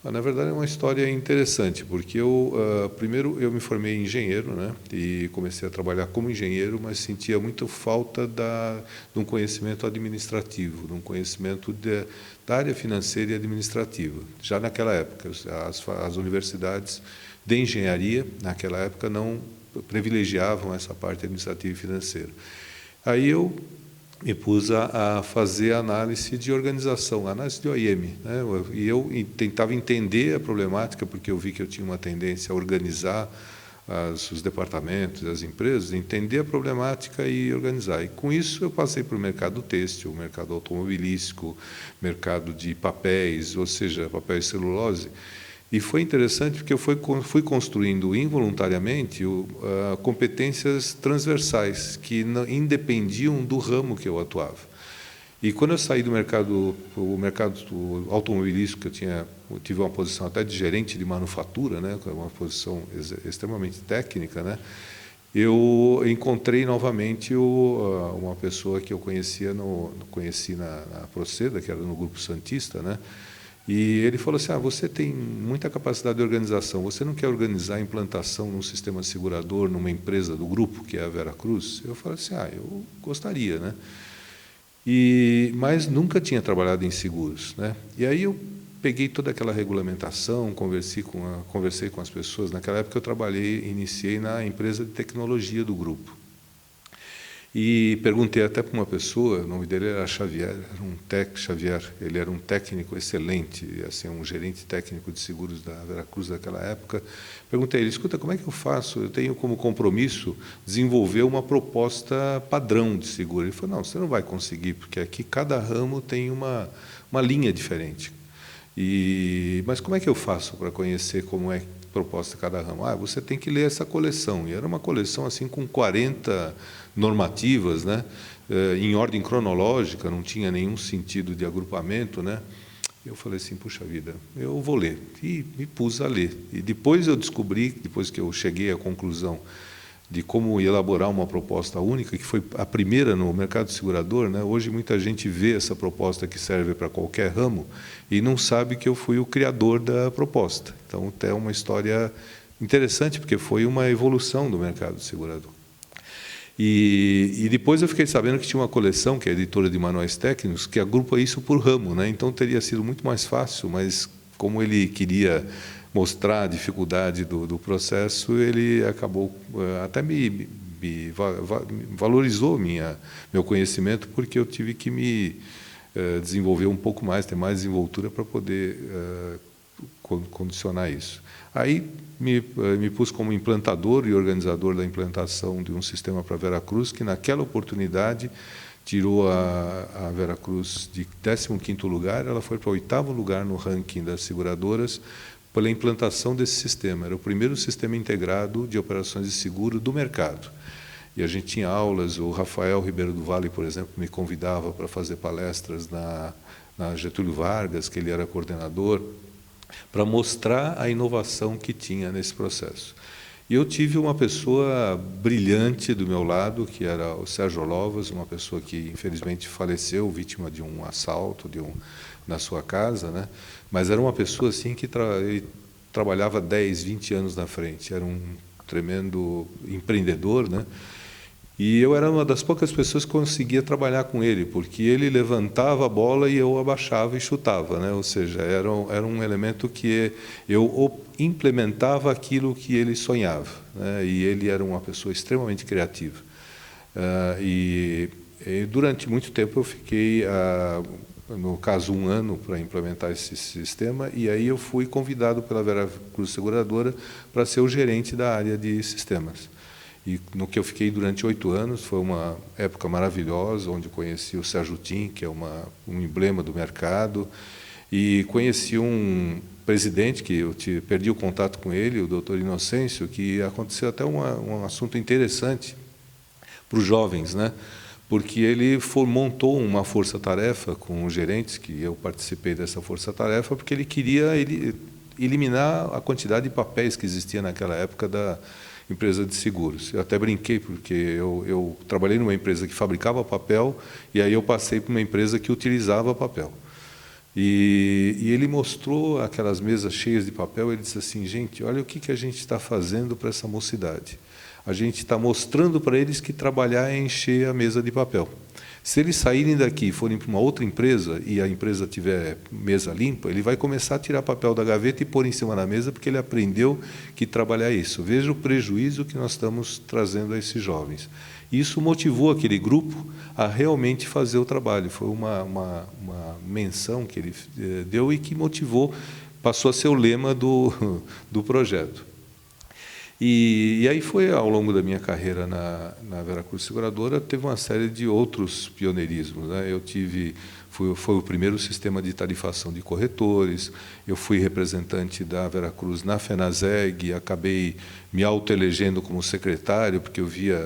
Na verdade, é uma história interessante, porque primeiro eu me formei em engenheiro, né, e comecei a trabalhar como engenheiro, mas sentia muito falta de um conhecimento administrativo, de um conhecimento da área financeira e administrativa. Já naquela época, as universidades de engenharia, naquela época, não privilegiavam essa parte administrativa e financeira. Aí eu me pus a fazer análise de organização, análise de OIM, né? E eu tentava entender a problemática, porque eu vi que eu tinha uma tendência a organizar os departamentos, as empresas, entender a problemática e organizar. E com isso eu passei para o mercado têxtil, mercado automobilístico, mercado de papéis, ou seja, papel e celulose. E foi interessante porque eu fui construindo involuntariamente competências transversais que independiam do ramo que eu atuava. E quando eu saí do mercado, o mercado automobilístico, eu tive uma posição até de gerente de manufatura, né, uma posição extremamente técnica, né, eu encontrei novamente uma pessoa que eu conheci na Proceda, que era no Grupo Santista, né. E ele falou assim, você tem muita capacidade de organização, você não quer organizar a implantação num sistema segurador, numa empresa do grupo, que é a Veracruz? Eu falei assim, eu gostaria, né? Mas nunca tinha trabalhado em seguros, né? E aí eu peguei toda aquela regulamentação, conversei com as pessoas. Naquela época eu iniciei na empresa de tecnologia do grupo. E perguntei até para uma pessoa, o nome dele era Xavier, Xavier, ele era um técnico excelente, assim, um gerente técnico de seguros da Veracruz daquela época. Perguntei a ele, escuta, como é que eu faço? Eu tenho como compromisso desenvolver uma proposta padrão de seguro. Ele falou, não, você não vai conseguir, porque aqui cada ramo tem uma linha diferente. Mas como é que eu faço para conhecer como é proposta cada ramo? Você tem que ler essa coleção. E era uma coleção assim com 40 normativas, né, em ordem cronológica, não tinha nenhum sentido de agrupamento, né. Eu falei assim, puxa vida, eu vou ler. E me pus a ler. E depois eu descobri, depois que eu cheguei à conclusão de como elaborar uma proposta única, que foi a primeira no mercado segurador, né? Hoje muita gente vê essa proposta que serve para qualquer ramo e não sabe que eu fui o criador da proposta. Então, é uma história interessante, porque foi uma evolução do mercado segurador. E depois eu fiquei sabendo que tinha uma coleção, que é a editora de manuais técnicos, que agrupa isso por ramo, né? Então, teria sido muito mais fácil, mas como ele queria mostrar a dificuldade do processo, ele acabou até valorizou meu conhecimento, porque eu tive que me desenvolver um pouco mais, ter mais desenvoltura para poder condicionar isso. Aí me pus como implantador e organizador da implantação de um sistema para Veracruz, que naquela oportunidade tirou a Veracruz de 15º lugar, ela foi para o 8º lugar no ranking das seguradoras, pela implantação desse sistema. Era o primeiro sistema integrado de operações de seguro do mercado. E a gente tinha aulas, o Rafael Ribeiro do Vale, por exemplo, me convidava para fazer palestras na Getúlio Vargas, que ele era coordenador, para mostrar a inovação que tinha nesse processo. E eu tive uma pessoa brilhante do meu lado, que era o Sérgio Lovas, uma pessoa que infelizmente faleceu, vítima de um assalto na sua casa, né? Mas era uma pessoa assim que trabalhava 10, 20 anos na frente, era um tremendo empreendedor, né? E eu era uma das poucas pessoas que conseguia trabalhar com ele, porque ele levantava a bola e eu abaixava e chutava, né? Ou seja, era um elemento que eu implementava aquilo que ele sonhava, né? E ele era uma pessoa extremamente criativa. E durante muito tempo eu fiquei, no caso, 1 ano para implementar esse sistema, e aí eu fui convidado pela Veracruz Seguradora para ser o gerente da área de sistemas. E no que eu fiquei durante 8 anos, foi uma época maravilhosa, onde conheci o Sérgio Tim, que é um emblema do mercado, e conheci um presidente, que eu perdi o contato com ele, o doutor Inocêncio, que aconteceu até um assunto interessante para os jovens, né? Porque ele montou uma força-tarefa com os gerentes, que eu participei dessa força-tarefa, porque ele queria eliminar a quantidade de papéis que existia naquela época da empresa de seguros. Eu até brinquei, porque eu trabalhei numa empresa que fabricava papel, e aí eu passei para uma empresa que utilizava papel. E ele mostrou aquelas mesas cheias de papel. Ele disse assim: gente, olha o que a gente está fazendo para essa mocidade. A gente está mostrando para eles que trabalhar é encher a mesa de papel. Se eles saírem daqui e forem para uma outra empresa e a empresa tiver mesa limpa, ele vai começar a tirar papel da gaveta e pôr em cima da mesa, porque ele aprendeu que trabalhar é isso. Veja o prejuízo que nós estamos trazendo a esses jovens. Isso motivou aquele grupo a realmente fazer o trabalho. Foi uma menção que ele deu e que motivou, passou a ser o lema do projeto. E aí foi, ao longo da minha carreira na Veracruz Seguradora, teve uma série de outros pioneirismos, né? Foi o primeiro sistema de tarifação de corretores, eu fui representante da Veracruz na FENASEG, acabei me autoelegendo como secretário, porque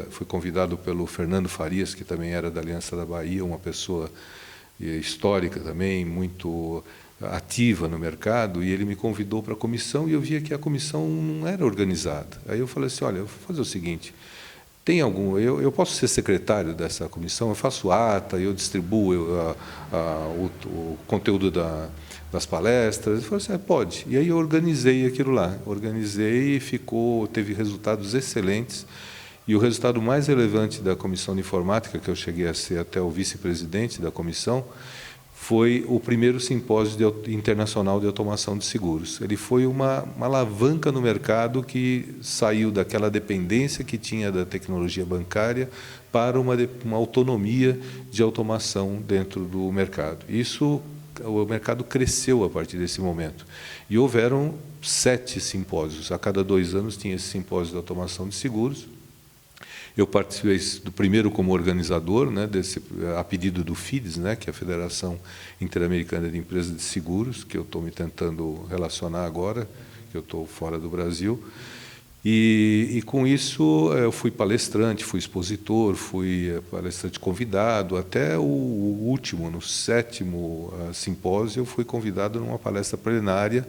fui convidado pelo Fernando Farias, que também era da Aliança da Bahia, uma pessoa histórica também, muito ativa no mercado, e ele me convidou para a comissão, e eu via que a comissão não era organizada. Aí eu falei assim: olha, eu vou fazer o seguinte, eu posso ser secretário dessa comissão, eu faço ata, eu distribuo o conteúdo das palestras. Ele falou assim: pode. E aí eu organizei aquilo lá, organizei e teve resultados excelentes. E o resultado mais relevante da comissão de informática, que eu cheguei a ser até o vice-presidente da comissão, foi o primeiro simpósio internacional de automação de seguros. Ele foi uma alavanca no mercado que saiu daquela dependência que tinha da tecnologia bancária para uma autonomia de automação dentro do mercado. O mercado cresceu a partir desse momento. E houveram 7 simpósios. A cada 2 anos tinha esse simpósio de automação de seguros. Eu participei do primeiro como organizador, né, a pedido do FIDES, né, que é a Federação Interamericana de Empresas de Seguros, que eu estou me tentando relacionar agora, que eu estou fora do Brasil. E com isso eu fui palestrante, fui expositor, fui palestrante convidado, até o último, no 7º simpósio, eu fui convidado numa palestra plenária,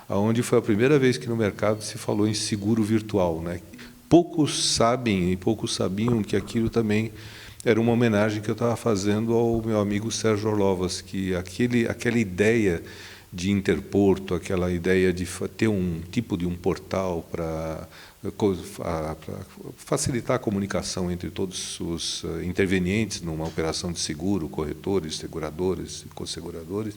onde foi a primeira vez que no mercado se falou em seguro virtual, né? Poucos sabem e poucos sabiam que aquilo também era uma homenagem que eu estava fazendo ao meu amigo Sérgio Orlovas, que aquela ideia de interporto, aquela ideia de ter um tipo de um portal para facilitar a comunicação entre todos os intervenientes numa operação de seguro, corretores, seguradoras e co-seguradores,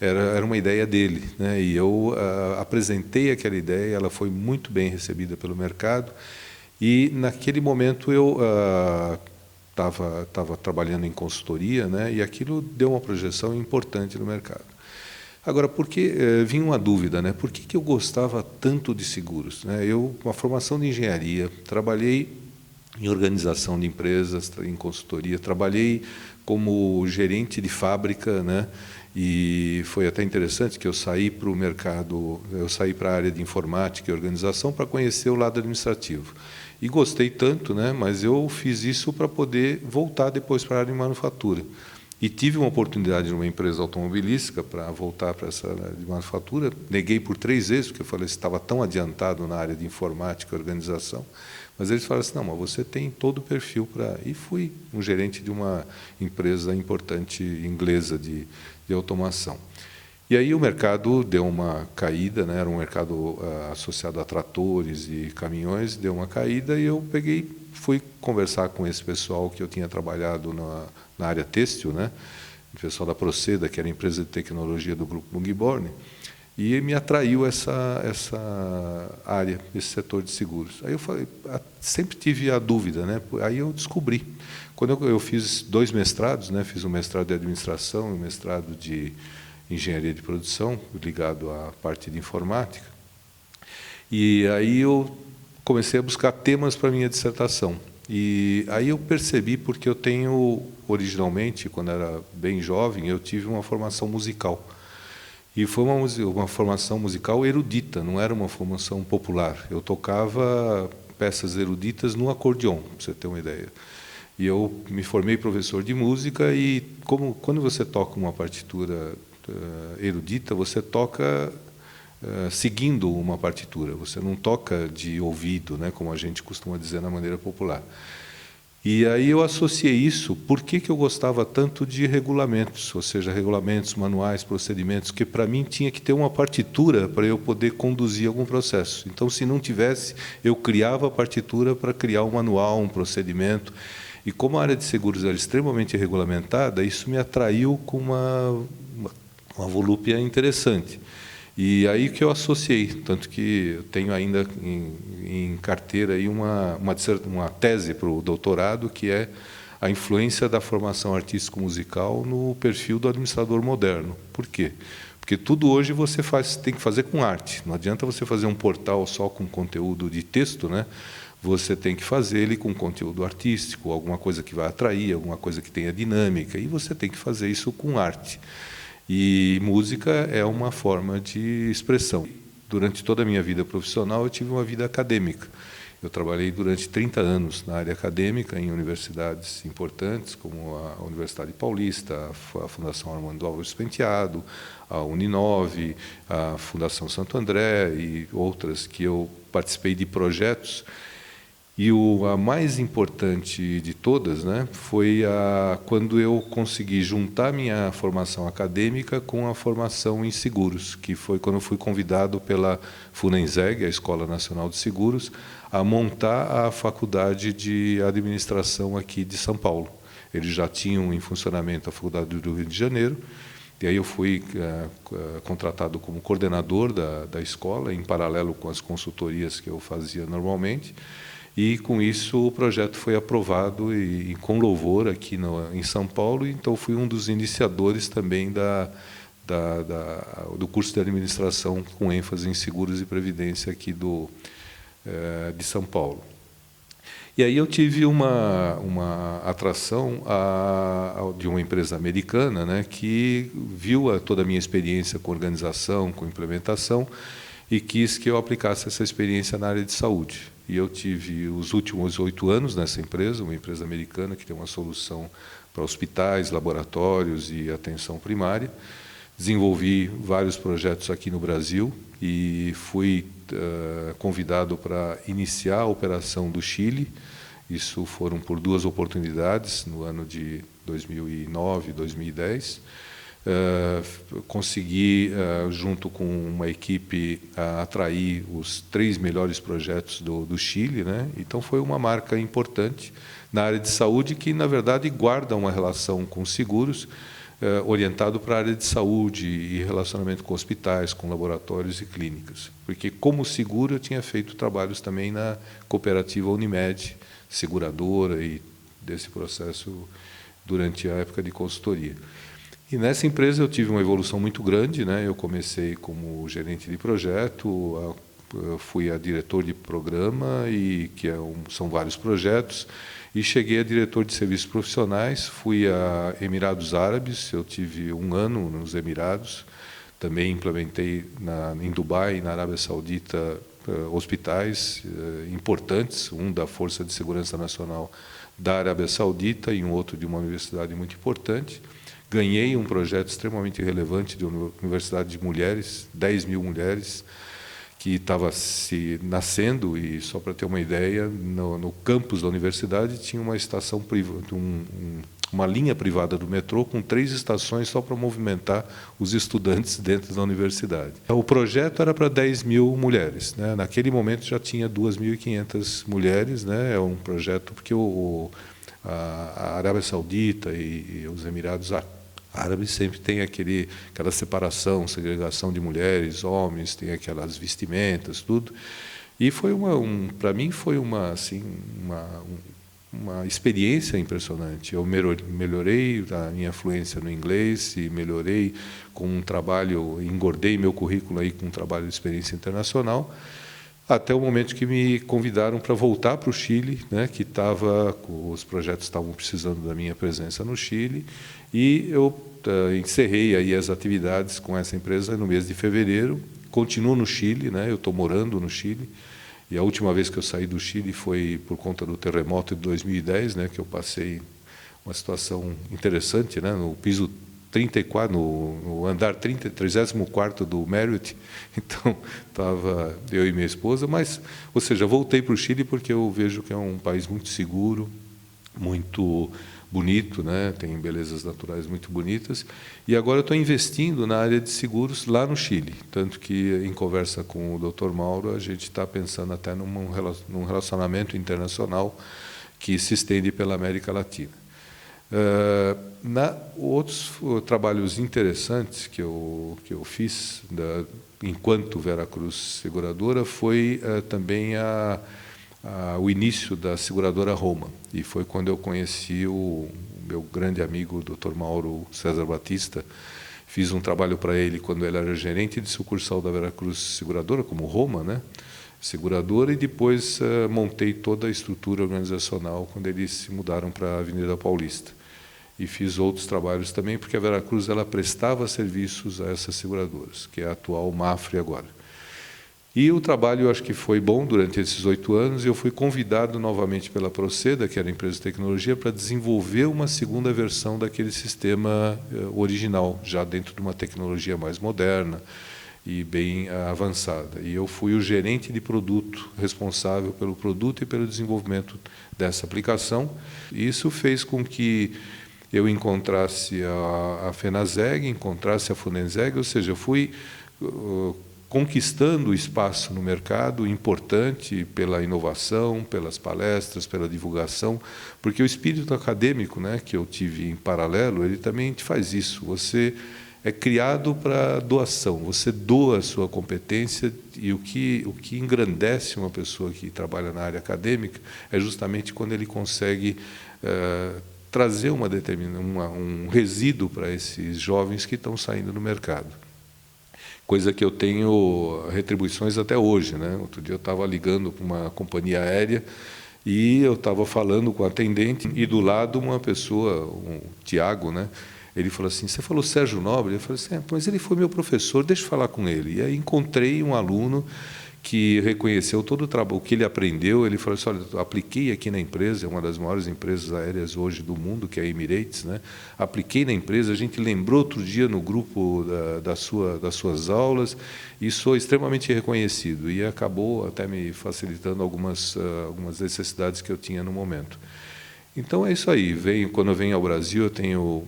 era uma ideia dele, né? E eu apresentei aquela ideia, ela foi muito bem recebida pelo mercado, e naquele momento eu estava trabalhando em consultoria, né? E aquilo deu uma projeção importante no mercado. Agora, vinha uma dúvida, né? Por que eu gostava tanto de seguros, né? Eu, com a formação de engenharia, trabalhei em organização de empresas, em consultoria, trabalhei como gerente de fábrica, né? E foi até interessante que eu saí para o mercado, eu saí para a área de informática e organização para conhecer o lado administrativo. E gostei tanto, né? Mas eu fiz isso para poder voltar depois para a área de manufatura. E tive uma oportunidade numa empresa automobilística para voltar para essa área de manufatura. Neguei por 3 vezes, porque eu falei que estava tão adiantado na área de informática e organização. Mas eles falaram assim: não, mas você tem todo o perfil para... E fui um gerente de uma empresa importante inglesa de automação. E aí o mercado deu uma caída, né? Era um mercado associado a tratores e caminhões, deu uma caída, e eu fui conversar com esse pessoal que eu tinha trabalhado na área têxtil, né? O pessoal da Proceda, que era a empresa de tecnologia do grupo Lungborn, e me atraiu essa área, esse setor de seguros. Aí eu falei, sempre tive a dúvida, né? Aí eu descobri. Quando eu fiz 2 mestrados, né? Fiz um mestrado de administração e um mestrado de engenharia de produção, ligado à parte de informática. E aí eu comecei a buscar temas para a minha dissertação. E aí eu percebi, porque eu tenho, originalmente, quando era bem jovem, eu tive uma formação musical. E foi uma formação musical erudita, não era uma formação popular. Eu tocava peças eruditas no acordeon, para você ter uma ideia. E eu me formei professor de música, e quando você toca uma partitura erudita, você toca seguindo uma partitura, você não toca de ouvido, né, como a gente costuma dizer na maneira popular. E aí eu associei isso, por que eu gostava tanto de regulamentos, ou seja, regulamentos, manuais, procedimentos, que para mim tinha que ter uma partitura para eu poder conduzir algum processo. Então, se não tivesse, eu criava a partitura para criar um manual, um procedimento. E como a área de seguros era extremamente regulamentada, isso me atraiu com uma volúpia interessante. E aí que eu associei, tanto que eu tenho ainda em carteira aí uma tese para o doutorado, que é a influência da formação artístico-musical no perfil do administrador moderno. Por quê? Porque tudo hoje você tem que fazer com arte. Não adianta você fazer um portal só com conteúdo de texto, né? Você tem que fazer ele com conteúdo artístico, alguma coisa que vai atrair, alguma coisa que tenha dinâmica, e você tem que fazer isso com arte. E música é uma forma de expressão. Durante toda a minha vida profissional, eu tive uma vida acadêmica. Eu trabalhei durante 30 anos na área acadêmica, em universidades importantes, como a Universidade Paulista, a Fundação Armando Álvares Penteado, a Uninove, a Fundação Santo André e outras, que eu participei de projetos. E a mais importante de todas, né, foi quando eu consegui juntar minha formação acadêmica com a formação em seguros, que foi quando eu fui convidado pela Funenseg, a Escola Nacional de Seguros, a montar a Faculdade de Administração aqui de São Paulo. Eles já tinham em funcionamento a Faculdade do Rio de Janeiro, e aí eu fui contratado como coordenador da escola, em paralelo com as consultorias que eu fazia normalmente. E, com isso, o projeto foi aprovado e com louvor aqui em São Paulo. Então, fui um dos iniciadores também do curso de administração com ênfase em seguros e previdência aqui de São Paulo. E aí eu tive uma atração de uma empresa americana, né, que viu toda a minha experiência com organização, com implementação, e quis que eu aplicasse essa experiência na área de saúde. E eu tive os últimos 8 anos nessa empresa, uma empresa americana que tem uma solução para hospitais, laboratórios e atenção primária. Desenvolvi vários projetos aqui no Brasil e fui convidado para iniciar a operação do Chile. Isso foram por 2 oportunidades, no ano de 2009 e 2010. Consegui, junto com uma equipe, atrair os 3 melhores projetos do Chile, né? Então foi uma marca importante na área de saúde que, na verdade, guarda uma relação com seguros, orientado para a área de saúde e relacionamento com hospitais, com laboratórios e clínicas. Porque, como seguro, eu tinha feito trabalhos também na cooperativa Unimed, seguradora, e desse processo durante a época de consultoria. E nessa empresa eu tive uma evolução muito grande, né? Eu comecei como gerente de projeto, fui a diretor de programa, são vários projetos, e cheguei a diretor de serviços profissionais. Fui a Emirados Árabes, eu tive 1 ano nos Emirados, também implementei em Dubai, na Arábia Saudita, hospitais importantes, um da Força de Segurança Nacional da Arábia Saudita e um outro de uma universidade muito importante. Ganhei um projeto extremamente relevante de uma universidade de mulheres, 10 mil mulheres, que estava se nascendo, e só para ter uma ideia, no campus da universidade tinha uma estação privada, uma linha privada do metrô com 3 estações só para movimentar os estudantes dentro da universidade. O projeto era para 10 mil mulheres, né? Naquele momento já tinha 2.500 mulheres, né? É um projeto porque a Arábia Saudita e os Emirados Árabes sempre tem aquela separação, segregação de mulheres, homens, tem aquelas vestimentas, tudo. E foi para mim foi uma experiência impressionante. Eu melhorei a minha fluência no inglês e melhorei com um trabalho, engordei meu currículo aí com um trabalho de experiência internacional, até o momento que me convidaram para voltar para o Chile, né, que os projetos estavam precisando da minha presença no Chile, e eu encerrei aí as atividades com essa empresa no mês de fevereiro. Continuo no Chile, né, eu estou morando no Chile, e a última vez que eu saí do Chile foi por conta do terremoto de 2010, né, que eu passei uma situação interessante, né, no piso 34, no andar 34º do Marriott. Então, estava eu e minha esposa, ou seja, voltei para o Chile porque eu vejo que é um país muito seguro, muito bonito, né? Tem belezas naturais muito bonitas. E agora eu estou investindo na área de seguros lá no Chile, tanto que em conversa com o Dr. Mauro a gente está pensando até num relacionamento internacional que se estende pela América Latina. Outros trabalhos interessantes que eu fiz enquanto Veracruz Seguradora foi também o início da seguradora Roma, e foi quando eu conheci o meu grande amigo, Dr. Mauro César Batista. Fiz um trabalho para ele quando ele era gerente de sucursal da Veracruz Seguradora, como Roma, né? Seguradora, e depois montei toda a estrutura organizacional quando eles se mudaram para a Avenida Paulista. E fiz outros trabalhos também, porque a Veracruz ela prestava serviços a essas seguradoras, que é a atual Mafre agora. E o trabalho, eu acho que foi bom durante esses 8 anos, e eu fui convidado novamente pela Proceda, que era a empresa de tecnologia, para desenvolver uma segunda versão daquele sistema original, já dentro de uma tecnologia mais moderna e bem avançada. E eu fui o gerente de produto, responsável pelo produto e pelo desenvolvimento dessa aplicação. E isso fez com que eu encontrasse a FENASEG, encontrasse a FUNESEG, ou seja, eu fui conquistando espaço no mercado importante pela inovação, pelas palestras, pela divulgação, porque o espírito acadêmico, né, que eu tive em paralelo, ele também te faz isso. Você é criado para doação, você doa a sua competência, e o que engrandece uma pessoa que trabalha na área acadêmica é justamente quando ele consegue trazer um resíduo para esses jovens que estão saindo no mercado. Coisa que eu tenho retribuições até hoje, né? Outro dia eu estava ligando para uma companhia aérea e eu estava falando com o atendente, e do lado uma pessoa, o Tiago, né? Ele falou assim: você falou Sérgio Nobre? Eu falei assim: mas ele foi meu professor, deixa eu falar com ele. E aí encontrei um aluno que reconheceu todo o trabalho, o que ele aprendeu. Ele falou assim: olha, eu apliquei aqui na empresa, é uma das maiores empresas aéreas hoje do mundo, que é a Emirates, né? Apliquei na empresa, a gente lembrou outro dia no grupo das suas aulas, e sou extremamente reconhecido. E acabou até me facilitando algumas necessidades que eu tinha no momento. Então é isso aí. Quando eu venho ao Brasil, eu tenho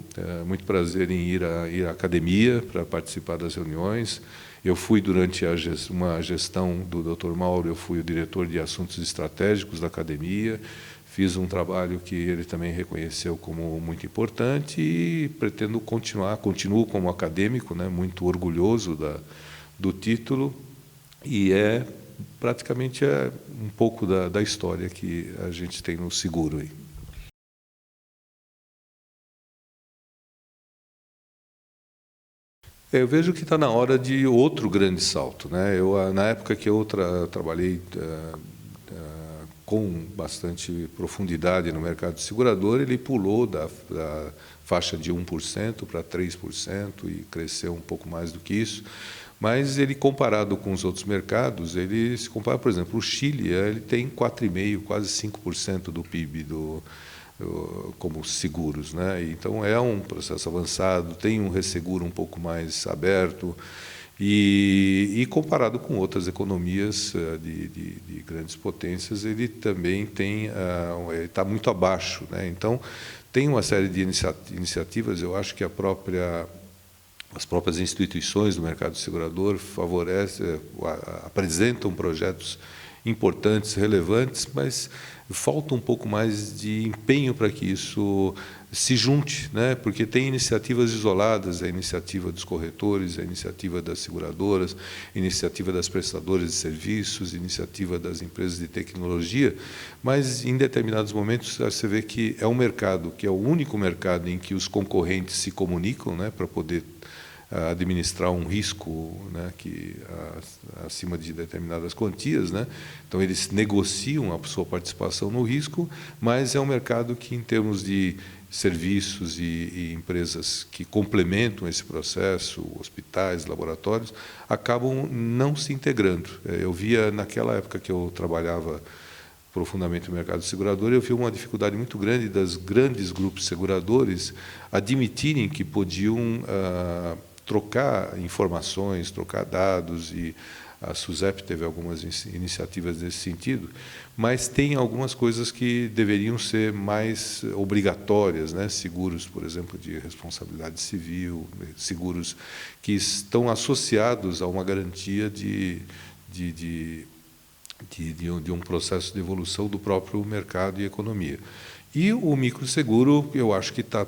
muito prazer em ir à academia para participar das reuniões. Eu fui, durante uma gestão do Dr. Mauro, eu fui o diretor de assuntos estratégicos da academia, fiz um trabalho que ele também reconheceu como muito importante, e pretendo continuo como acadêmico, né, muito orgulhoso do título, e praticamente um pouco da história que a gente tem no seguro aí. Eu vejo que está na hora de outro grande salto, né? Na época que eu trabalhei com bastante profundidade no mercado segurador, ele pulou da faixa de 1% para 3% e cresceu um pouco mais do que isso. Mas ele, comparado com os outros mercados, ele se compara, por exemplo, o Chile, ele tem 4,5%, quase 5% do PIB como seguros, né? Então é um processo avançado, tem um resseguro um pouco mais aberto, e comparado com outras economias de grandes potências, ele também está muito abaixo, né? Então tem uma série de iniciativas. Eu acho que as próprias instituições do mercado segurador apresentam projetos importantes, relevantes, mas falta um pouco mais de empenho para que isso se junte, né? Porque tem iniciativas isoladas, a iniciativa dos corretores, a iniciativa das seguradoras, a iniciativa das prestadoras de serviços, a iniciativa das empresas de tecnologia, mas em determinados momentos você vê que é um mercado que é o único mercado em que os concorrentes se comunicam, né, para poder administrar um risco, né, acima de determinadas quantias, né? Então eles negociam a sua participação no risco, mas é um mercado que, em termos de serviços e empresas que complementam esse processo, hospitais, laboratórios, acabam não se integrando. Eu via, naquela época que eu trabalhava profundamente no mercado segurador, eu vi uma dificuldade muito grande das grandes grupos seguradores admitirem que podiam trocar informações, trocar dados, e A SUSEP teve algumas iniciativas nesse sentido, mas tem algumas coisas que deveriam ser mais obrigatórias, né? Seguros, por exemplo, de responsabilidade civil, seguros que estão associados a uma garantia de um processo de evolução do próprio mercado e economia. E o microseguro, eu acho que está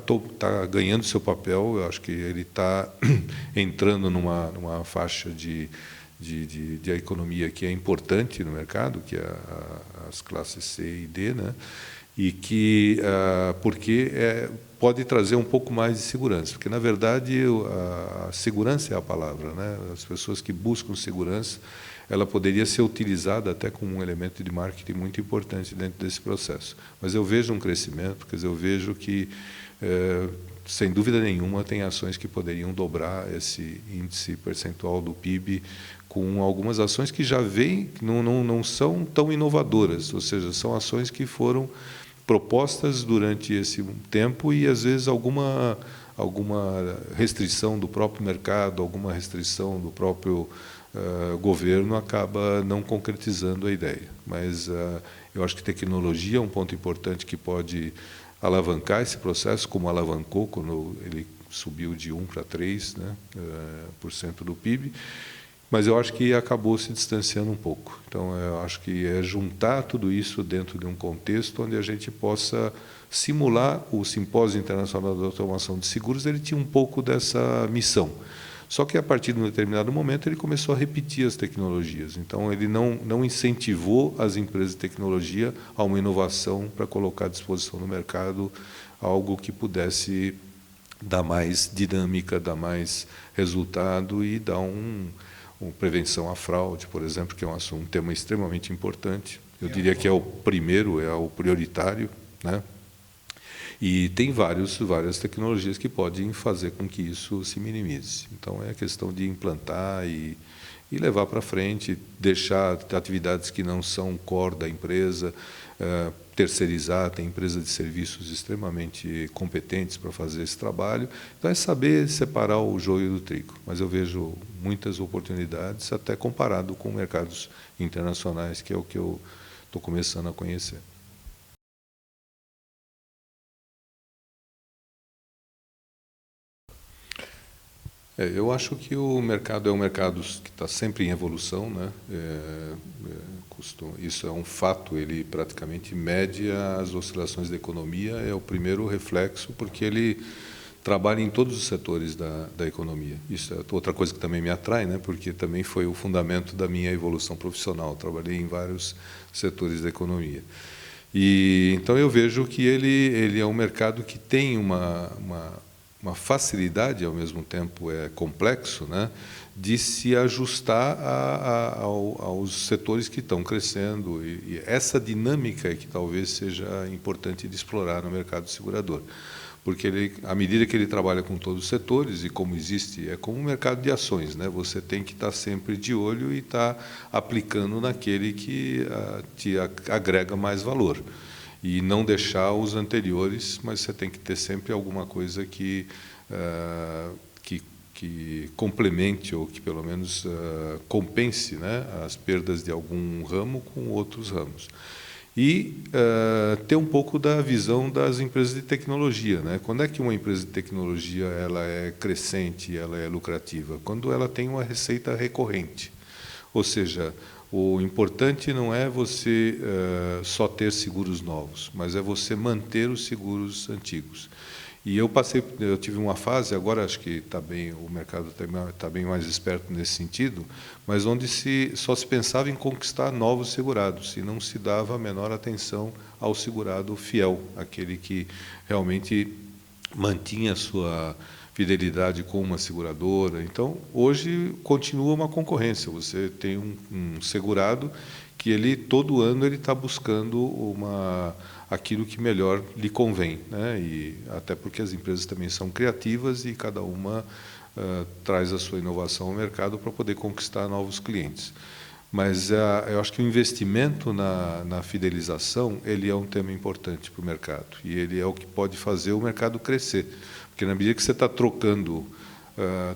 ganhando seu papel, eu acho que ele está entrando numa faixa de economia que é importante no mercado, que é as classes C e D, né? E que, porque pode trazer um pouco mais de segurança, porque, na verdade, a segurança é a palavra, né? As pessoas que buscam segurança, ela poderia ser utilizada até como um elemento de marketing muito importante dentro desse processo. Mas eu vejo um crescimento, quer dizer, eu vejo que, sem dúvida nenhuma, tem ações que poderiam dobrar esse índice percentual do PIB com algumas ações que já vêm, não são tão inovadoras, ou seja, são ações que foram propostas durante esse tempo e, às vezes, alguma restrição do próprio mercado, alguma restrição do próprio governo acaba não concretizando a ideia. Mas eu acho que tecnologia é um ponto importante que pode alavancar esse processo, como alavancou quando ele subiu de 1 para 3%, né, por cento do PIB, mas eu acho que acabou se distanciando um pouco. Então, eu acho que é juntar tudo isso dentro de um contexto onde a gente possa simular. O Simpósio Internacional da Automação de Seguros, ele tinha um pouco dessa missão. Só que, a partir de um determinado momento, ele começou a repetir as tecnologias. Então, ele não incentivou as empresas de tecnologia a uma inovação para colocar à disposição no mercado algo que pudesse dar mais dinâmica, dar mais resultado e dar uma prevenção à fraude, por exemplo, que é um tema extremamente importante. Eu diria que é o primeiro, é o prioritário, né? E tem várias tecnologias que podem fazer com que isso se minimize. Então, é a questão de implantar e levar para frente, deixar atividades que não são core da empresa, terceirizar. Tem empresas de serviços extremamente competentes para fazer esse trabalho. Então, é saber separar o joio do trigo. Mas eu vejo muitas oportunidades, até comparado com mercados internacionais, que é o que eu estou começando a conhecer. Eu acho que o mercado é um mercado que está sempre em evolução, né? Isso é um fato, ele praticamente mede as oscilações da economia, é o primeiro reflexo, porque ele trabalha em todos os setores da economia. Isso é outra coisa que também me atrai, né? Porque também foi o fundamento da minha evolução profissional. Trabalhei em vários setores da economia. E então eu vejo que ele é um mercado que tem uma facilidade, ao mesmo tempo é complexo, né, de se ajustar aos setores que estão crescendo. E essa dinâmica é que talvez seja importante de explorar no mercado segurador. Porque à medida que ele trabalha com todos os setores, e como existe, é como um mercado de ações, né? Você tem que estar sempre de olho e estar aplicando naquele que te agrega mais valor. E não deixar os anteriores, mas você tem que ter sempre alguma coisa que complemente ou que, pelo menos, compense, né, as perdas de algum ramo com outros ramos. E ter um pouco da visão das empresas de tecnologia, né? Quando é que uma empresa de tecnologia ela é crescente, ela é lucrativa? Quando ela tem uma receita recorrente. Ou seja, o importante não é você só ter seguros novos, mas é você manter os seguros antigos. E eu tive uma fase, agora acho que o mercado está bem mais esperto nesse sentido, mas onde só se pensava em conquistar novos segurados e não se dava a menor atenção ao segurado fiel, aquele que realmente mantinha a sua fidelidade com uma seguradora. Então, hoje continua uma concorrência. Você tem um segurado que todo ano ele está buscando aquilo que melhor lhe convém, né? E até porque as empresas também são criativas e cada uma traz a sua inovação ao mercado para poder conquistar novos clientes. Mas eu acho que o investimento na fidelização ele é um tema importante para o mercado e ele é o que pode fazer o mercado crescer, porque na medida que você está trocando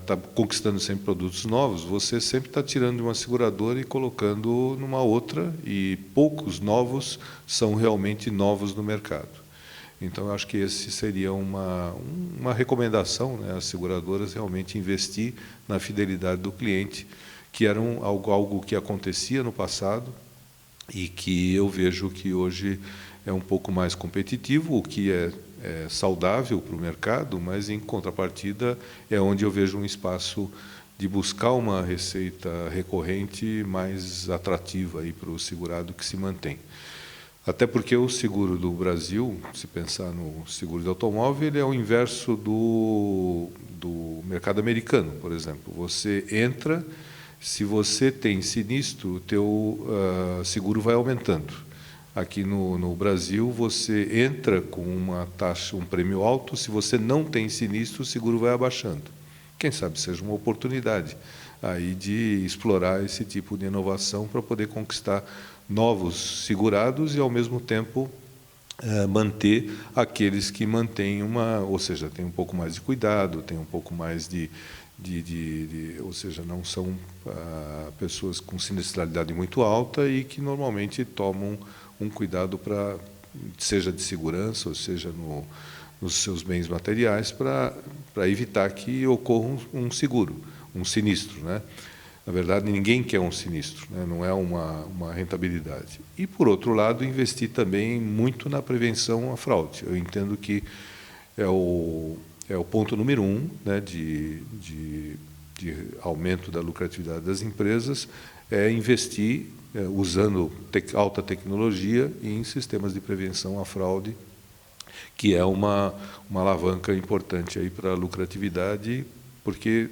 está conquistando sempre produtos novos, você sempre está tirando de uma seguradora e colocando numa outra, e poucos novos são realmente novos no mercado. Então, eu acho que esse seria uma recomendação, né, às seguradoras realmente investir na fidelidade do cliente, que era algo que acontecia no passado e que eu vejo que hoje é um pouco mais competitivo, o que é saudável para o mercado, mas, em contrapartida, é onde eu vejo um espaço de buscar uma receita recorrente mais atrativa aí para o segurado que se mantém. Até porque o seguro do Brasil, se pensar no seguro de automóvel, ele é o inverso do mercado americano, por exemplo. Você entra, se você tem sinistro, o teu seguro vai aumentando. Aqui no Brasil, você entra com uma taxa, um prêmio alto, se você não tem sinistro, o seguro vai abaixando. Quem sabe seja uma oportunidade aí de explorar esse tipo de inovação para poder conquistar novos segurados e, ao mesmo tempo, manter aqueles que mantêm ou seja, tem um pouco mais de cuidado, tem um pouco mais ou seja, não são pessoas com sinistralidade muito alta e que normalmente tomam um cuidado seja de segurança, ou seja, nos seus bens materiais, para evitar que ocorra um seguro, um sinistro, né? Na verdade, ninguém quer um sinistro, né? Não é uma rentabilidade. E, por outro lado, investir também muito na prevenção à fraude. Eu entendo que é o ponto número 1, né, de aumento da lucratividade das empresas, é investir usando alta tecnologia em sistemas de prevenção à fraude, que é uma alavanca importante aí para a lucratividade, porque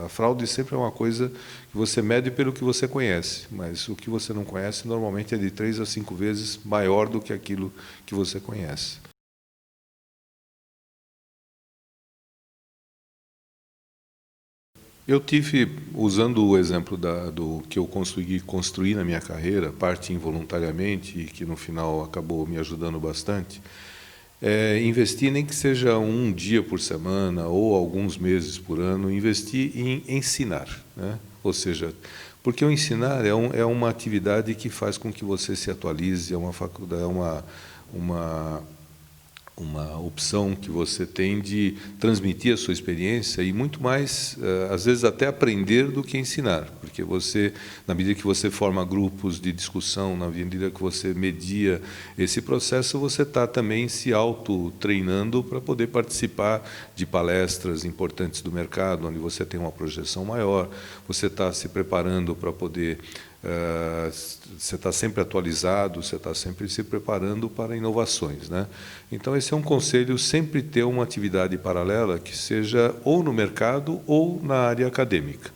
a fraude sempre é uma coisa que você mede pelo que você conhece, mas o que você não conhece normalmente é de 3 a 5 vezes maior do que aquilo que você conhece. Eu tive, usando o exemplo do que eu consegui construir na minha carreira, parte involuntariamente e que no final acabou me ajudando bastante, investir, nem que seja um dia por semana ou alguns meses por ano, investir em ensinar, né? Ou seja, porque o ensinar é uma atividade que faz com que você se atualize, é uma faculdade, uma opção que você tem de transmitir a sua experiência e muito mais, às vezes até aprender do que ensinar, porque você, na medida que você forma grupos de discussão, na medida que você media esse processo, você está também se auto-treinando para poder participar de palestras importantes do mercado, onde você tem uma projeção maior, você está se preparando para poder... você está sempre atualizado, você está sempre se preparando para inovações, né? Então, esse é um conselho, sempre ter uma atividade paralela que seja ou no mercado ou na área acadêmica,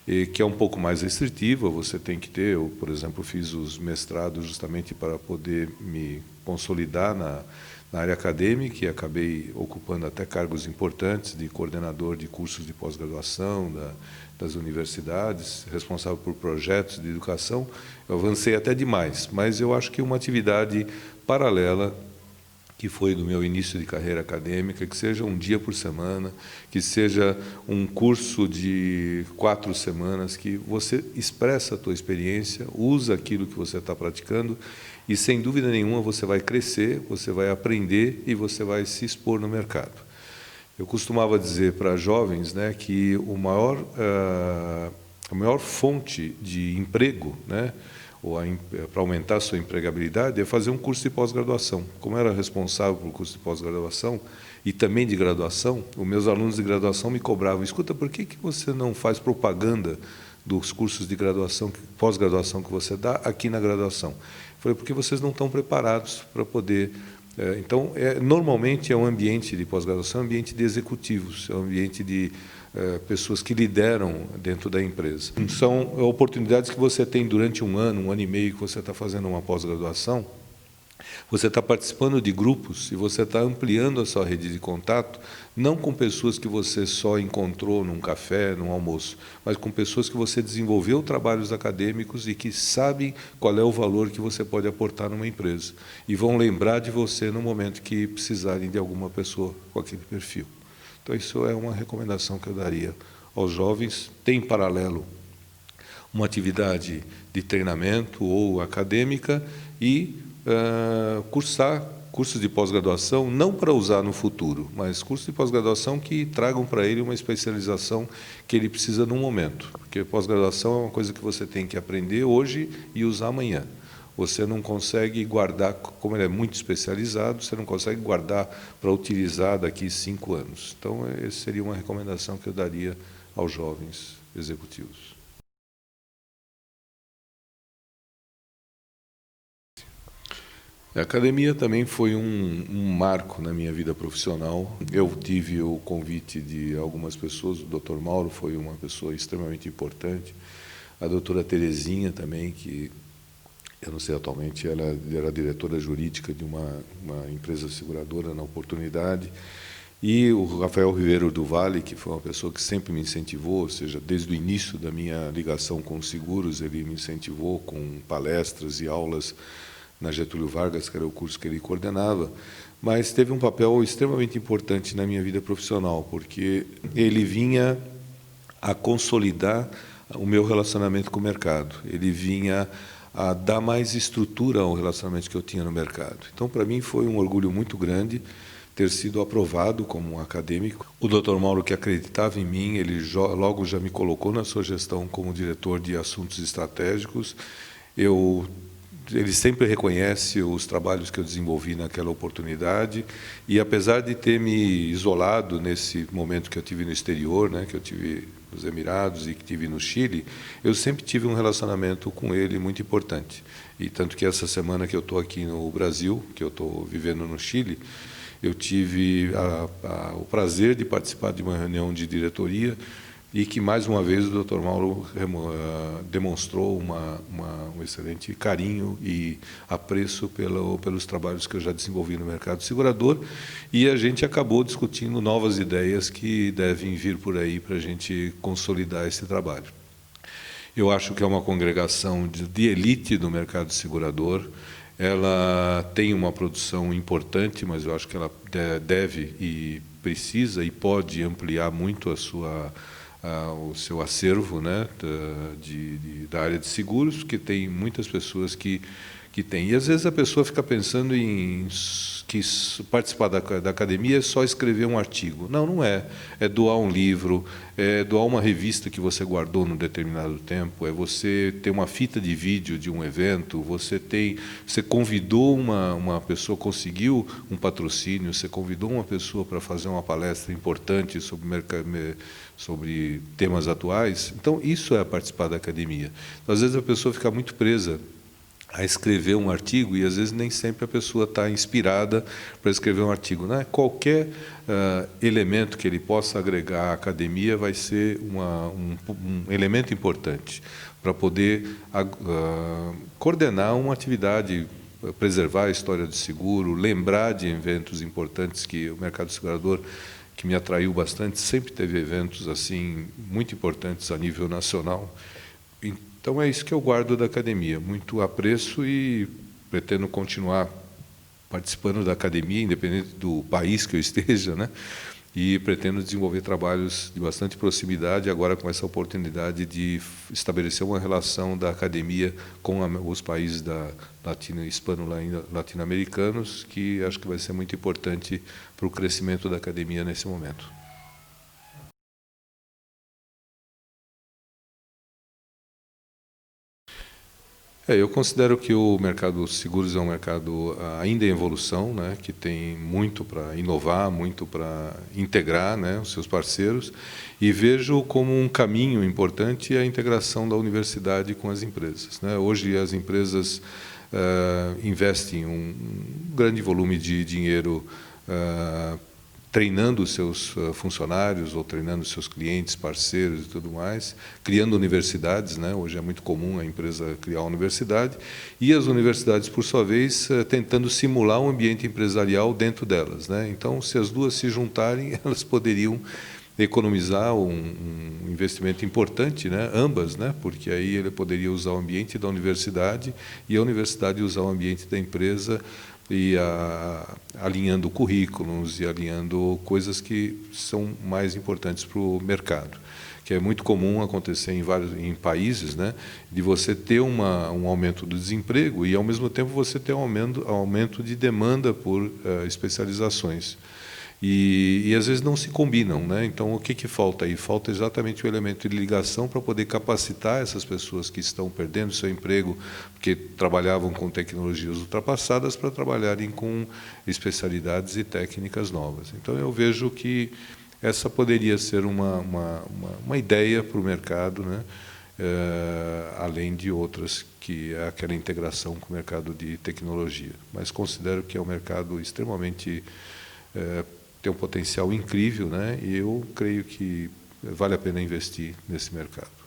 e que é um pouco mais restritiva, você tem que ter. Eu, por exemplo, fiz os mestrados justamente para poder me consolidar na área acadêmica e acabei ocupando até cargos importantes de coordenador de cursos de pós-graduação das universidades, responsável por projetos de educação. Eu avancei até demais, mas eu acho que uma atividade paralela, que foi do meu início de carreira acadêmica, que seja um dia por semana, que seja um curso de 4 semanas, que você expressa a tua experiência, usa aquilo que você está praticando e, sem dúvida nenhuma, você vai crescer, você vai aprender e você vai se expor no mercado. Eu costumava dizer para jovens, né, que a maior fonte de emprego, né, para aumentar a sua empregabilidade, é fazer um curso de pós-graduação. Como eu era responsável pelo curso de pós-graduação e também de graduação, os meus alunos de graduação me cobravam: escuta, por que você não faz propaganda dos cursos de graduação, pós-graduação que você dá aqui na graduação? Eu falei: porque vocês não estão preparados para poder... Então, normalmente é um ambiente de pós-graduação, um ambiente de executivos, é um ambiente de pessoas que lideram dentro da empresa. São oportunidades que você tem durante um ano e meio que você está fazendo uma pós-graduação. Você está participando de grupos e você está ampliando a sua rede de contato, não com pessoas que você só encontrou num café, num almoço, mas com pessoas que você desenvolveu trabalhos acadêmicos e que sabem qual é o valor que você pode aportar numa empresa. E vão lembrar de você no momento que precisarem de alguma pessoa com aquele perfil. Então, isso é uma recomendação que eu daria aos jovens. Tem, em paralelo, uma atividade de treinamento ou acadêmica e cursar cursos de pós-graduação, não para usar no futuro, mas cursos de pós-graduação que tragam para ele uma especialização que ele precisa no momento. Porque pós-graduação é uma coisa que você tem que aprender hoje e usar amanhã. Você não consegue guardar, como ele é muito especializado, você não consegue guardar para utilizar daqui 5 anos. Então, essa seria uma recomendação que eu daria aos jovens executivos. A academia também foi um marco na minha vida profissional. Eu tive o convite de algumas pessoas, o Dr. Mauro foi uma pessoa extremamente importante, a doutora Terezinha também, que eu não sei atualmente, ela era diretora jurídica de uma empresa seguradora na oportunidade, e o Rafael Ribeiro do Vale, que foi uma pessoa que sempre me incentivou, ou seja, desde o início da minha ligação com os seguros, ele me incentivou com palestras e aulas na Getúlio Vargas, que era o curso que ele coordenava, mas teve um papel extremamente importante na minha vida profissional, porque ele vinha a consolidar o meu relacionamento com o mercado, ele vinha a dar mais estrutura ao relacionamento que eu tinha no mercado. Então, para mim, foi um orgulho muito grande ter sido aprovado como um acadêmico. O Dr. Mauro, que acreditava em mim, ele logo já me colocou na sua gestão como diretor de assuntos estratégicos. Ele sempre reconhece os trabalhos que eu desenvolvi naquela oportunidade e, apesar de ter me isolado nesse momento que eu tive no exterior, né, que eu tive nos Emirados e que tive no Chile, eu sempre tive um relacionamento com ele muito importante. E tanto que essa semana que eu estou aqui no Brasil, que eu estou vivendo no Chile, eu tive o prazer de participar de uma reunião de diretoria e que, mais uma vez, o Dr. Mauro demonstrou um excelente carinho e apreço pelos trabalhos que eu já desenvolvi no mercado segurador, e a gente acabou discutindo novas ideias que devem vir por aí para a gente consolidar esse trabalho. Eu acho que é uma congregação de elite do mercado segurador. Ela tem uma produção importante, mas eu acho que ela deve e precisa e pode ampliar muito o seu acervo, né, da área de seguros, porque tem muitas pessoas que têm. E, às vezes, a pessoa fica pensando em que participar da academia é só escrever um artigo. Não, não é. É doar um livro, é doar uma revista que você guardou num determinado tempo, é você ter uma fita de vídeo de um evento, você convidou uma pessoa, conseguiu um patrocínio, você convidou uma pessoa para fazer uma palestra importante sobre temas atuais. Então, isso é participar da academia. Às vezes, a pessoa fica muito presa a escrever um artigo e, às vezes, nem sempre a pessoa está inspirada para escrever um artigo, né? Qualquer elemento que ele possa agregar à academia vai ser um elemento importante para poder coordenar uma atividade, preservar a história do seguro, lembrar de eventos importantes que o mercado segurador, que me atraiu bastante, sempre teve eventos assim muito importantes a nível nacional. Então, é isso que eu guardo da academia, muito apreço, e pretendo continuar participando da academia, independente do país que eu esteja, né? E pretendo desenvolver trabalhos de bastante proximidade, agora com essa oportunidade de estabelecer uma relação da academia com os países hispano-latino-americanos, que acho que vai ser muito importante para o crescimento da academia nesse momento. Eu considero que o mercado de seguros é um mercado ainda em evolução, né, que tem muito para inovar, muito para integrar, né, os seus parceiros, e vejo como um caminho importante a integração da universidade com as empresas, né. Hoje as empresas investem um grande volume de dinheiro treinando os seus funcionários ou treinando os seus clientes, parceiros e tudo mais, criando universidades, né? Hoje é muito comum a empresa criar uma universidade, e as universidades, por sua vez, tentando simular um ambiente empresarial dentro delas, né? Então, se as duas se juntarem, elas poderiam economizar um investimento importante, né? Ambas, né? Porque aí ele poderia usar o ambiente da universidade e a universidade usar o ambiente da empresa e alinhando currículos e alinhando coisas que são mais importantes para o mercado, que é muito comum acontecer em países, né, de você ter um aumento do desemprego e, ao mesmo tempo, você ter um aumento de demanda por especializações. E às vezes não se combinam, né? Então, o que falta aí? Falta exatamente o elemento de ligação para poder capacitar essas pessoas que estão perdendo seu emprego, porque trabalhavam com tecnologias ultrapassadas, para trabalharem com especialidades e técnicas novas. Então, eu vejo que essa poderia ser uma ideia para o mercado, né? Além de outras, que é aquela integração com o mercado de tecnologia. Mas considero que é um mercado extremamente... tem um potencial incrível, né? E eu creio que vale a pena investir nesse mercado.